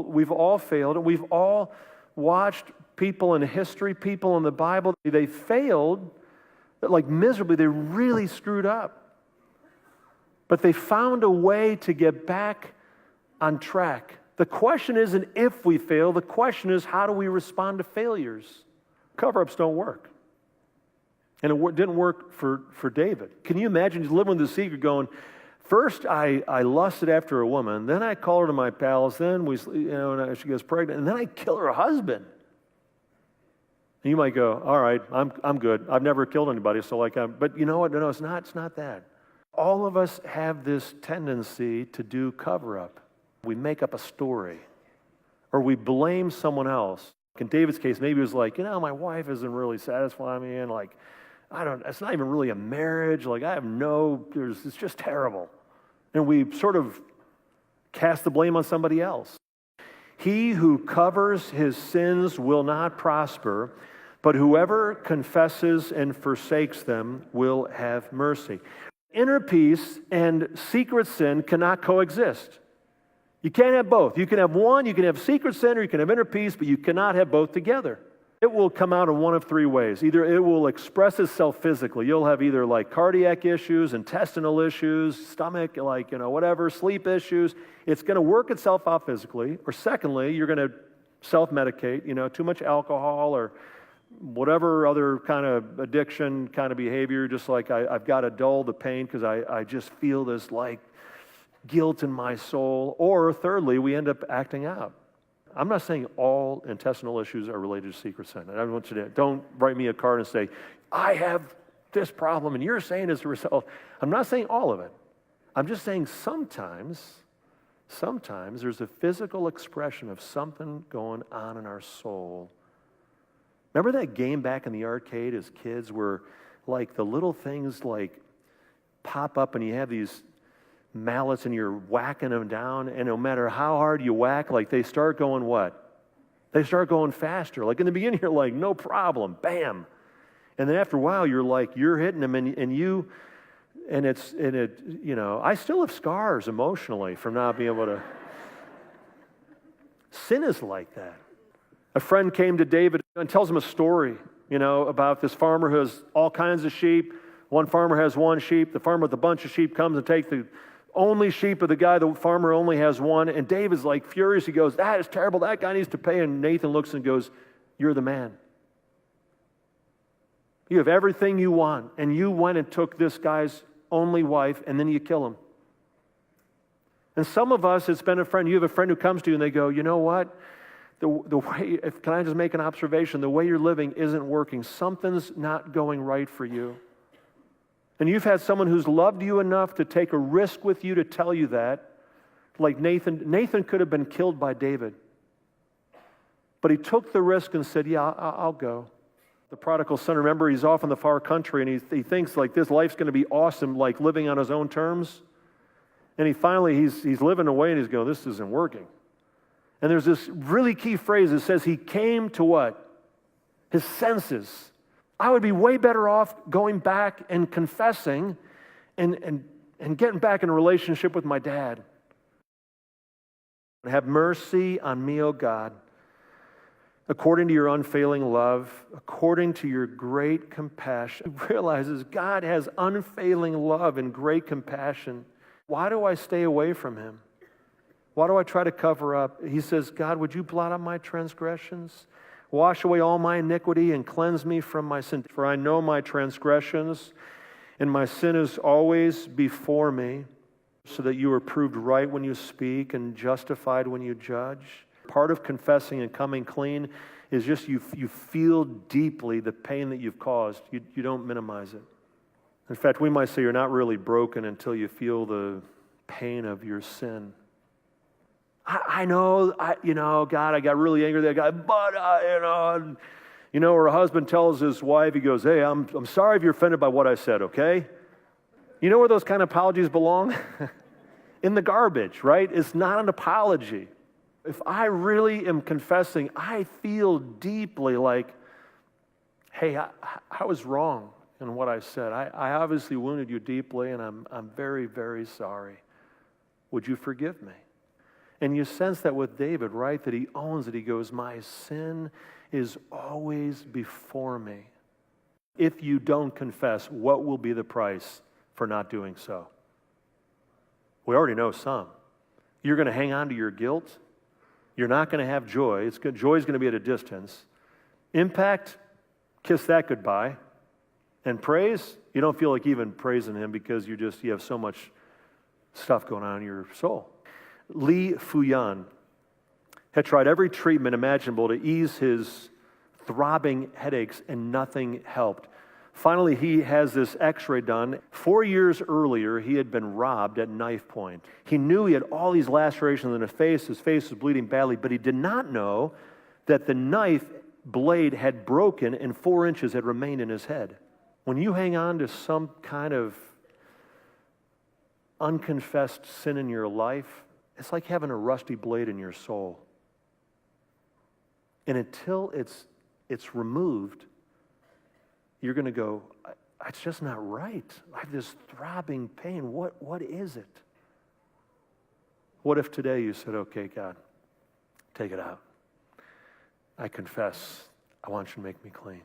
We've all failed, and we've all watched people in history, people in the Bible, they failed, like miserably, they really screwed up. But they found a way to get back on track. The question isn't if we fail, the question is how do we respond to failures? Cover-ups don't work. And it didn't work for David. Can you imagine he's living with the secret going, first I lusted after a woman, then I call her to my palace, then and she gets pregnant, and then I kill her husband. And you might go, all right, I'm good. I've never killed anybody, but you know what? No, it's not that. All of us have this tendency to do cover-up. We make up a story, or we blame someone else. In David's case, maybe it was like, my wife isn't really satisfying me, and it's not even really a marriage. It's just terrible. And we sort of cast the blame on somebody else. He who covers his sins will not prosper, but whoever confesses and forsakes them will have mercy. Inner peace and secret sin cannot coexist. You can't have both. You can have one, you can have secret sin, or you can have inner peace, but you cannot have both together. It will come out in one of three ways. Either it will express itself physically. You'll have either cardiac issues, intestinal issues, stomach, whatever, sleep issues. It's going to work itself out physically. Or secondly, you're going to self-medicate, too much alcohol or whatever other kind of addiction kind of behavior, just like I've got to dull the pain because I just feel this guilt in my soul. Or thirdly, we end up acting out. I'm not saying all intestinal issues are related to secret sin. And I want you to, don't write me a card and say, I have this problem and you're saying as a result. I'm not saying all of it. I'm just saying sometimes there's a physical expression of something going on in our soul. Remember that game back in the arcade as kids where the little things pop up and you have these mallets and you're whacking them down, and no matter how hard you whack, they start going what? They start going faster. In the beginning you're no problem, bam. And then after a while you're hitting them I still have scars emotionally from not being able to. Sin is like that. A friend came to David and tells him a story, about this farmer who has all kinds of sheep. One farmer has one sheep. The farmer with a bunch of sheep comes and takes the only sheep of the guy. The farmer only has one. And David's furious. He goes, that is terrible. That guy needs to pay. And Nathan looks and goes, you're the man. You have everything you want. And you went and took this guy's only wife, and then you kill him. And some of us, it's been a friend. You have a friend who comes to you and they go, you know what? The way, can I just make an observation? The way you're living isn't working. Something's not going right for you. And you've had someone who's loved you enough to take a risk with you to tell you that. Like Nathan. Nathan could have been killed by David. But he took the risk and said, yeah, I'll go. The prodigal son, remember, he's off in the far country and he thinks this life's going to be awesome, living on his own terms. And he's living away and he's going, this isn't working. And there's this really key phrase that says he came to what? His senses. I would be way better off going back and confessing and getting back in a relationship with my dad. Have mercy on me, O God, according to your unfailing love, according to your great compassion. He realizes God has unfailing love and great compassion. Why do I stay away from him? Why do I try to cover up? He says, God, would you blot out my transgressions? Wash away all my iniquity and cleanse me from my sin. For I know my transgressions, and my sin is always before me, so that you are proved right when you speak and justified when you judge. Part of confessing and coming clean is just you feel deeply the pain that you've caused. You don't minimize it. In fact, we might say you're not really broken until you feel the pain of your sin. I know, God, I got really angry at that guy, but, or a husband tells his wife, he goes, hey, I'm sorry if you're offended by what I said, okay? You know where those kind of apologies belong? In the garbage, right? It's not an apology. If I really am confessing, I feel deeply hey, I was wrong in what I said. I obviously wounded you deeply, and I'm very, very sorry. Would you forgive me? And you sense that with David, right? That he owns it. He goes, my sin is always before me. If you don't confess, what will be the price for not doing so? We already know some. You're going to hang on to your guilt. You're not going to have joy. Joy is going to be at a distance. Impact, kiss that goodbye. And praise, you don't feel like even praising him because you have so much stuff going on in your soul. Li Fuyan had tried every treatment imaginable to ease his throbbing headaches, and nothing helped. Finally, he has this x-ray done. 4 years earlier, he had been robbed at knife point. He knew he had all these lacerations in his face was bleeding badly, but he did not know that the knife blade had broken and 4 inches had remained in his head. When you hang on to some kind of unconfessed sin in your life, it's like having a rusty blade in your soul. And until it's removed, you're going to go, it's just not right. I have this throbbing pain. What is it? What if today you said, okay, God, take it out. I confess. I want you to make me clean.